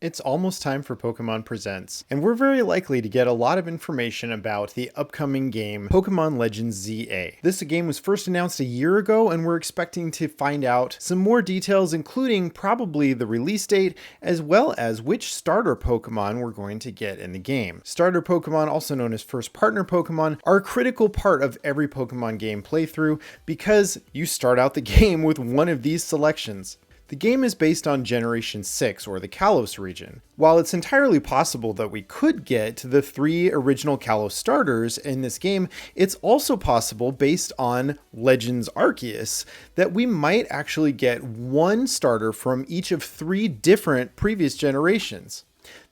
It's almost time for Pokemon Presents, and we're very likely to get a lot of information about the upcoming game, Pokémon Legends ZA. This game was first announced a year ago, and we're expecting to find out some more details, including probably the release date, as well as which starter Pokemon we're going to get in the game. Starter Pokemon, also known as First Partner Pokemon, are a critical part of every Pokemon game playthrough because you start out the game with one of these selections. The game is based on Generation 6, or the Kalos region. While it's entirely possible that we could get the 3 original Kalos starters in this game, it's also possible, based on Legends Arceus, that we might actually get one starter from each of 3 different previous generations.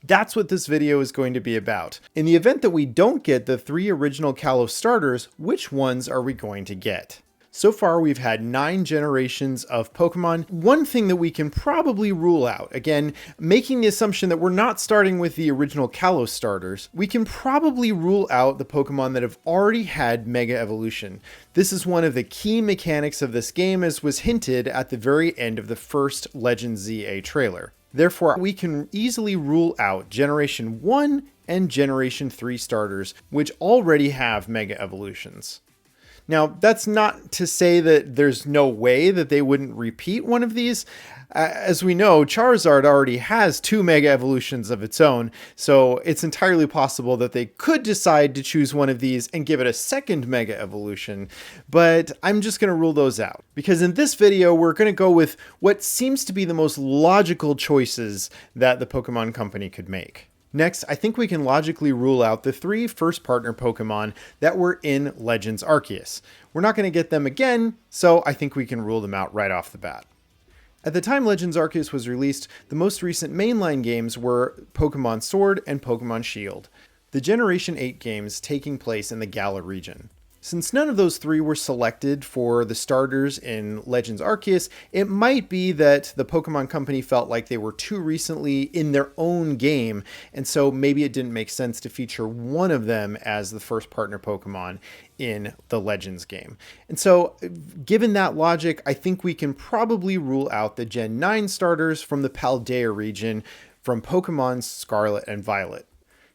That's what this video is going to be about. In the event that we don't get the 3 original Kalos starters, which ones are we going to get? So far, we've had 9 generations of Pokemon. One thing that we can probably rule out, again, making the assumption that we're not starting with the original Kalos starters, we can probably rule out the Pokemon that have already had Mega Evolution. This is one of the key mechanics of this game, as was hinted at the very end of the first Legends ZA trailer. Therefore, we can easily rule out Generation 1 and Generation 3 starters, which already have Mega Evolutions. Now, that's not to say that there's no way that they wouldn't repeat one of these. As we know, Charizard already has 2 Mega Evolutions of its own, so it's entirely possible that they could decide to choose one of these and give it a second Mega Evolution, but I'm just going to rule those out. Because in this video, we're going to go with what seems to be the most logical choices that the Pokemon Company could make. Next, I think we can logically rule out the 3 First Partner Pokemon that were in Legends Arceus. We're not going to get them again, so I think we can rule them out right off the bat. At the time Legends Arceus was released, the most recent mainline games were Pokemon Sword and Pokemon Shield, the Generation 8 games taking place in the Galar region. Since none of those 3 were selected for the starters in Legends Arceus, it might be that the Pokemon Company felt like they were too recently in their own game, and so maybe it didn't make sense to feature one of them as the First Partner Pokemon in the Legends game. And so, given that logic, I think we can probably rule out the Gen 9 starters from the Paldea region from Pokemon Scarlet and Violet.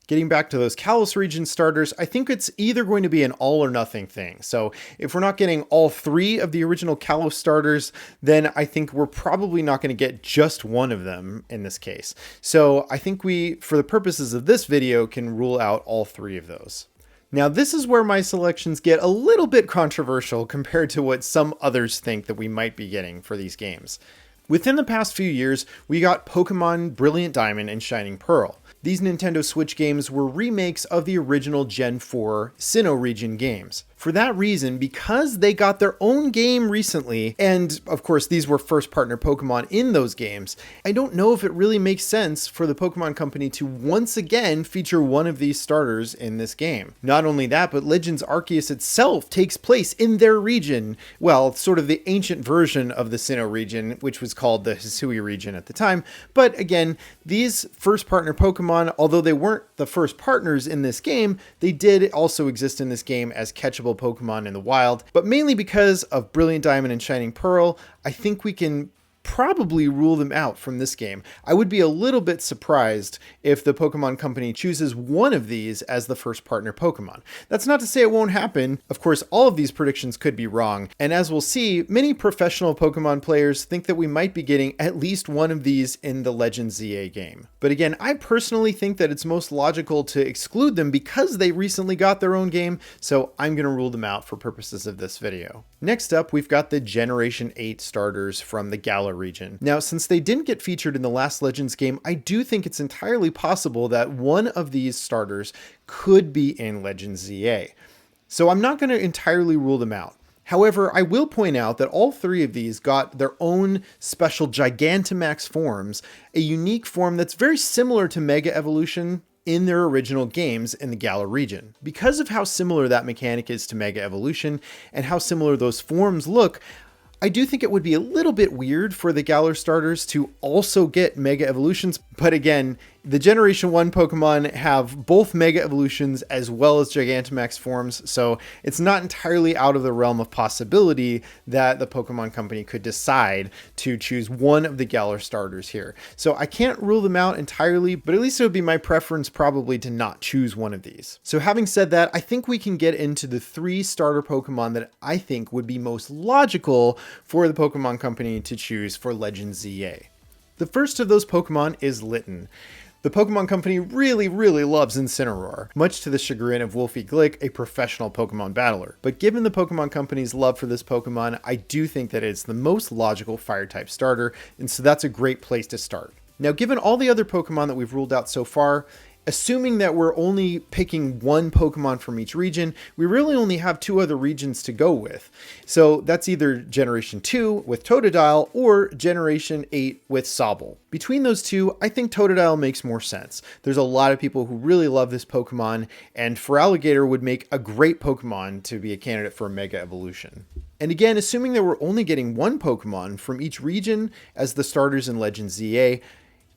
Getting back to those Kalos region starters, I think it's either going to be an all or nothing thing. So if we're not getting all 3 of the original Kalos starters, then I think we're probably not going to get just one of them in this case. So I think we, for the purposes of this video, can rule out all 3 of those. Now, this is where my selections get a little bit controversial compared to what some others think that we might be getting for these games. Within the past few years, we got Pokemon Brilliant Diamond and Shining Pearl. These Nintendo Switch games were remakes of the original Gen 4 Sinnoh region games. For that reason, because they got their own game recently, and of course these were First Partner Pokemon in those games, I don't know if it really makes sense for the Pokemon Company to once again feature one of these starters in this game. Not only that, but Legends Arceus itself takes place in their region. Well, sort of the ancient version of the Sinnoh region, which was called the Hisui region at the time. But again, these First Partner Pokemon, although they weren't the first partners in this game, they did also exist in this game as catchable Pokemon in the wild, but mainly because of Brilliant Diamond and Shining Pearl, I think we can probably rule them out from this game. I would be a little bit surprised if the Pokemon Company chooses one of these as the First Partner Pokemon. That's not to say it won't happen. Of course, all of these predictions could be wrong, and as we'll see, many professional Pokemon players think that we might be getting at least one of these in the Legends ZA game. But again, I personally think that it's most logical to exclude them because they recently got their own game, so I'm going to rule them out for purposes of this video. Next up, we've got the Generation 8 starters from the Galar region. Now, since they didn't get featured in the last Legends game, I do think it's entirely possible that one of these starters could be in Legends ZA. So I'm not going to entirely rule them out. However, I will point out that all 3 of these got their own special Gigantamax forms, a unique form that's very similar to Mega Evolution in their original games in the Galar region. Because of how similar that mechanic is to Mega Evolution and how similar those forms look, I do think it would be a little bit weird for the Galar starters to also get Mega Evolutions, but again, The Generation 1 Pokemon have both Mega Evolutions as well as Gigantamax forms, so it's not entirely out of the realm of possibility that the Pokemon Company could decide to choose one of the Galar starters here. So I can't rule them out entirely, but at least it would be my preference probably to not choose one of these. So having said that, I think we can get into the 3 starter Pokemon that I think would be most logical for the Pokemon Company to choose for Legends ZA. The first of those Pokemon is Litten. The Pokemon Company really loves Incineroar, much to the chagrin of Wolfie Glick, a professional Pokemon battler. But given the Pokemon Company's love for this Pokemon, I do think that it's the most logical Fire-type starter, and so that's a great place to start. Now, given all the other Pokemon that we've ruled out so far, assuming that we're only picking one Pokemon from each region, we really only have 2 other regions to go with. So that's either Generation 2 with Totodile or Generation 8 with Sobble. Between those two, I think Totodile makes more sense. There's a lot of people who really love this Pokemon, and Feraligatr would make a great Pokemon to be a candidate for a Mega Evolution. And again, assuming that we're only getting one Pokemon from each region as the starters in Legends ZA,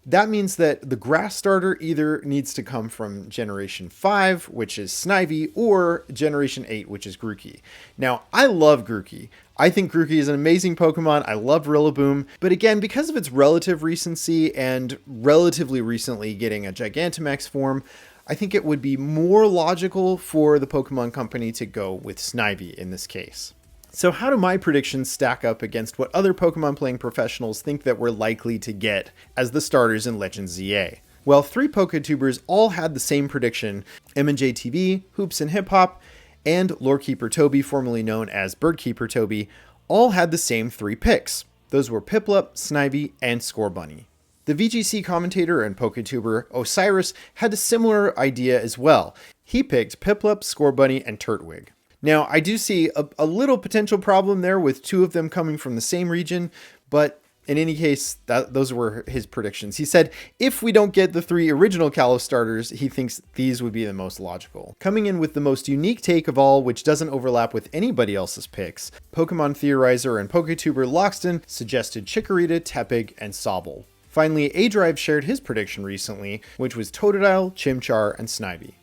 that means that the grass starter either needs to come from Generation 5, which is Snivy, or Generation 8, which is Grookey. Now, I love Grookey. I think Grookey is an amazing Pokemon. I love Rillaboom. But again, because of its relative recency and relatively recently getting a Gigantamax form, I think it would be more logical for the Pokemon Company to go with Snivy in this case. So how do my predictions stack up against what other Pokemon playing professionals think that we're likely to get as the starters in Legends ZA? Well, 3 PokeTubers all had the same prediction. MNJTV, Hoops and Hip Hop, and Lorekeeper Toby, formerly known as Birdkeeper Toby, all had the same 3 picks. Those were Piplup, Snivy, and Scorbunny. The VGC commentator and PokeTuber Osiris had a similar idea as well. He picked Piplup, Scorbunny, and Turtwig. Now, I do see a little potential problem there with 2 of them coming from the same region, but in any case, those were his predictions. He said if we don't get the 3 original Kalos starters, he thinks these would be the most logical. Coming in with the most unique take of all, which doesn't overlap with anybody else's picks, Pokemon Theorizer and PokeTuber Loxton suggested Chikorita, Tepig, and Sobble. Finally, A-Drive shared his prediction recently, which was Totodile, Chimchar, and Snivy.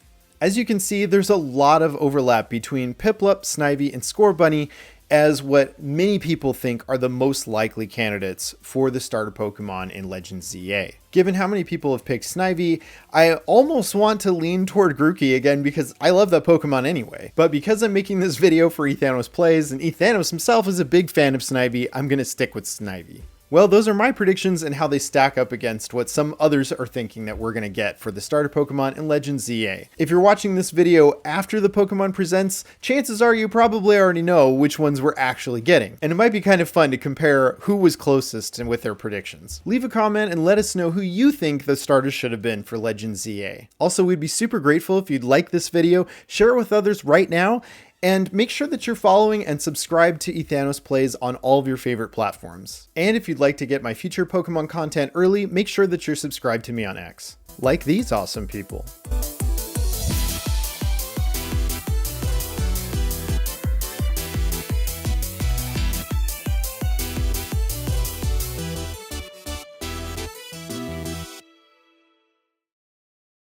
As you can see, there's a lot of overlap between Piplup, Snivy, and Scorbunny as what many people think are the most likely candidates for the starter Pokemon in Legends ZA. Given how many people have picked Snivy, I almost want to lean toward Grookey again because I love that Pokemon anyway. But because I'm making this video for Ethanos Plays and Ethanos himself is a big fan of Snivy, I'm going to stick with Snivy. Well, those are my predictions and how they stack up against what some others are thinking that we're going to get for the starter Pokemon in Legends ZA. If you're watching this video after the Pokemon presents, chances are you probably already know which ones we're actually getting. And it might be kind of fun to compare who was closest and with their predictions. Leave a comment and let us know who you think the starters should have been for Legends ZA. Also, we'd be super grateful if you'd like this video, share it with others right now, and make sure that you're following and subscribe to Ethanos Plays on all of your favorite platforms. And if you'd like to get my future Pokemon content early, make sure that you're subscribed to me on X. Like these awesome people.